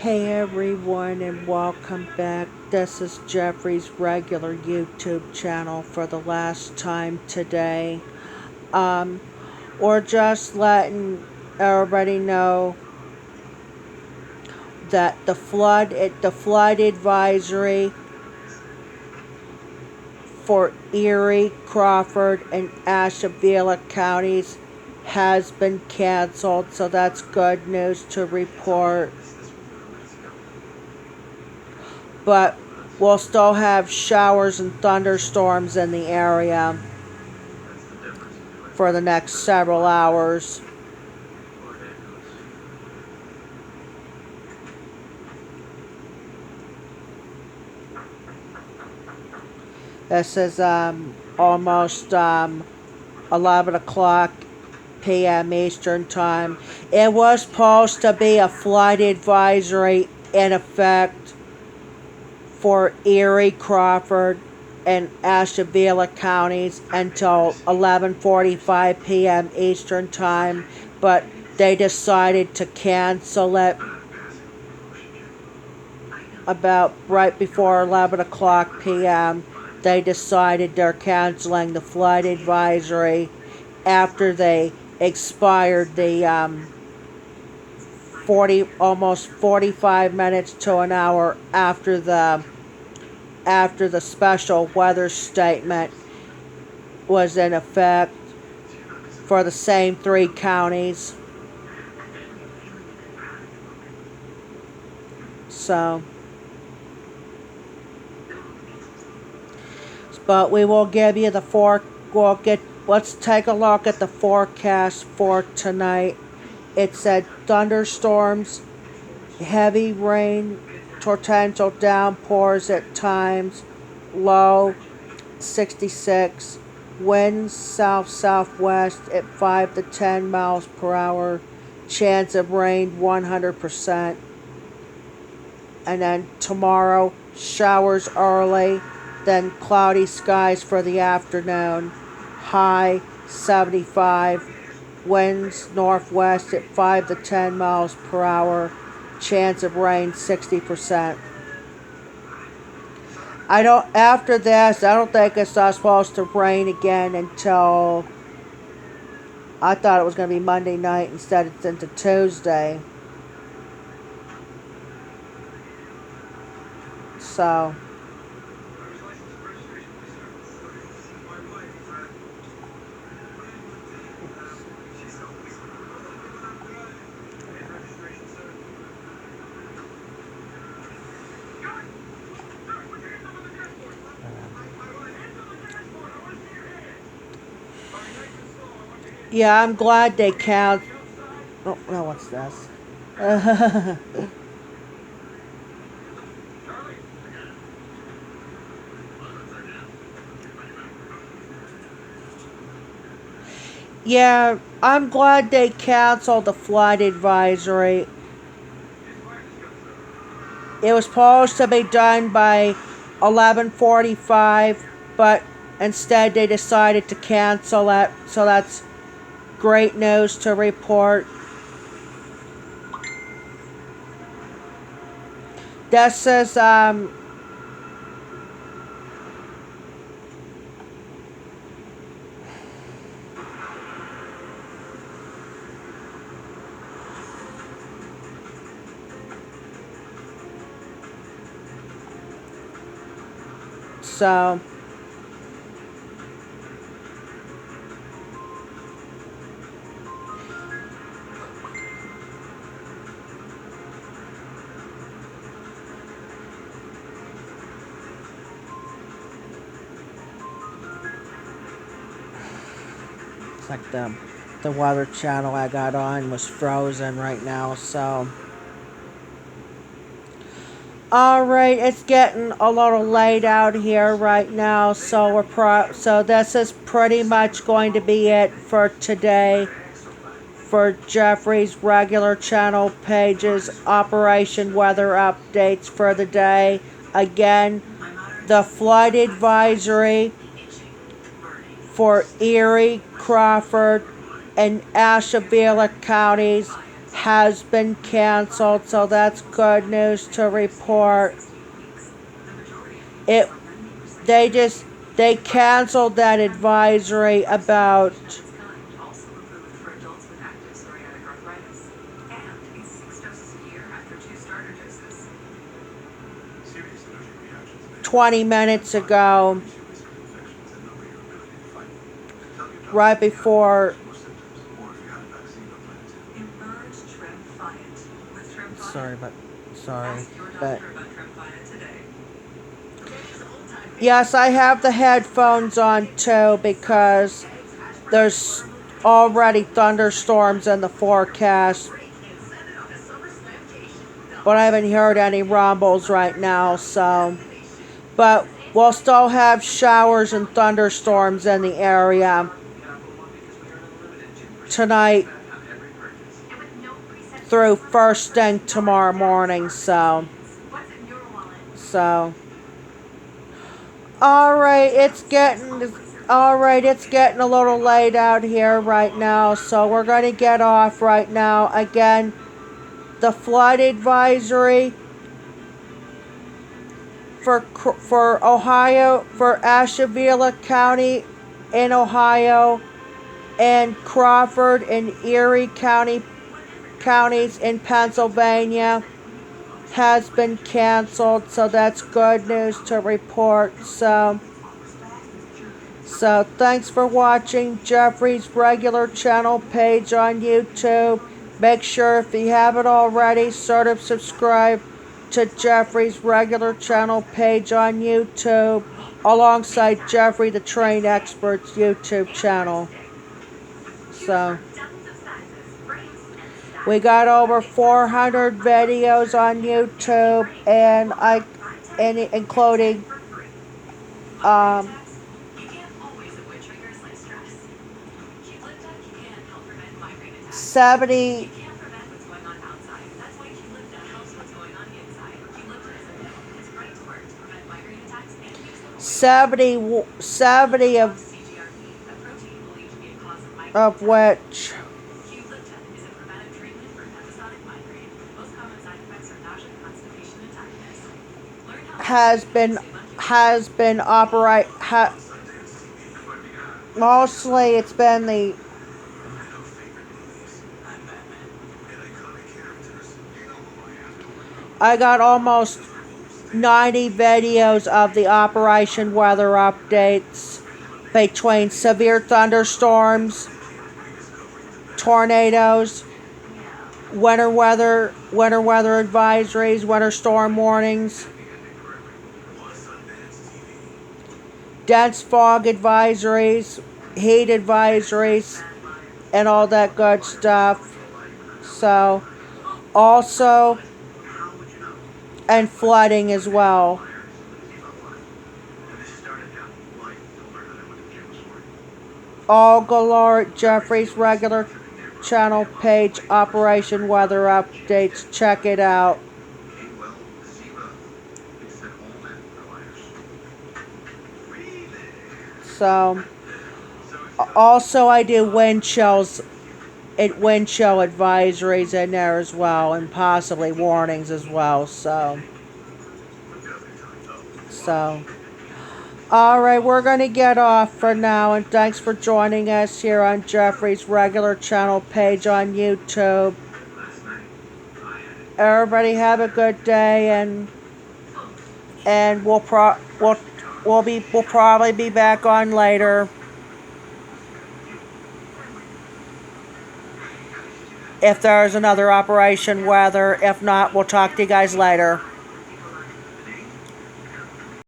Hey everyone, and welcome back. This is Jeffrey's regular YouTube channel for the last time today. Um, we're just letting everybody know that the flood advisory for Erie, Crawford, and Ashtabula counties has been canceled, so that's good news to report. But we'll still have showers and thunderstorms in the area for the next several hours. This is almost 11 o'clock p.m. Eastern Time. It was supposed to be a flood advisory in effect for Erie, Crawford, and Ashtabula counties until 11:45 p.m. Eastern Time, but they decided to cancel it about right before 11 o'clock p.m. They decided they're canceling the flood advisory after they expired the almost 45 minutes to an hour after the special weather statement was in effect for the same three counties. So, but we will give you let's take a look at the forecast for tonight. It said thunderstorms, heavy rain, torrential downpours at times, low 66, winds south-southwest at 5 to 10 miles per hour, chance of rain 100%. And then tomorrow, showers early, then cloudy skies for the afternoon, high 75, winds northwest at 5 to 10 miles per hour, chance of rain 60%. After this, I don't think it's not supposed to rain again until, I thought it was going to be Monday night, instead it's into Tuesday. So, yeah, I'm glad they count. Oh, no, what's this? Yeah, I'm glad they canceled the flood advisory. It was supposed to be done by 11:45, but instead they decided to cancel it. So that's great news to report. This is so it's like the weather channel I got on was frozen right now, so alright, it's getting a little late out here right now, so so this is pretty much going to be it for today for Jeffrey's regular channel pages, Operation Weather updates for the day. Again, the flood advisory for Erie, Crawford, and Ashtabula counties has been canceled, so that's good news to report. It they canceled that advisory about for adults with active psoriatic arthritis, and it's 6 doses a year after 2 starter doses. 20 minutes ago, right before. Emerge Tremfyant. With Tremfyant, Sorry, ask your but doctor about Tremfyant today. yes, I have the headphones on too because there's already thunderstorms in the forecast, but I haven't heard any rumbles right now, so. But we'll still have showers and thunderstorms in the area tonight through first thing tomorrow morning, so. Alright, it's getting a little late out here right now, so we're going to get off right now. Again, the flood advisory for Ohio, for Ashtabula County in Ohio, and Crawford and Erie counties in Pennsylvania has been canceled, so that's good news to report. So thanks for watching Jeffrey's regular channel page on YouTube. Make sure, if you haven't already, sort of subscribe to Jeffrey's regular channel page on YouTube alongside Jeffrey the Train Expert's YouTube channel. So we got over 400 videos on YouTube, and including 70 of which has been operate mostly it's been the I got almost 90 videos of the Operation Weather updates between severe thunderstorms, tornadoes, winter weather advisories, winter storm warnings, dense fog advisories, heat advisories, and all that good stuff. So, also, and flooding as well. All galore at Jeffrey's regular channel page, Operation Weather Updates. Check it out. So, also I do wind chill advisories in there as well, and possibly warnings as well. So alright, we're going to get off for now, and thanks for joining us here on Jeffrey's regular channel page on YouTube. Everybody have a good day, and we'll probably be back on later. If there's another Operation Weather. If not, we'll talk to you guys later.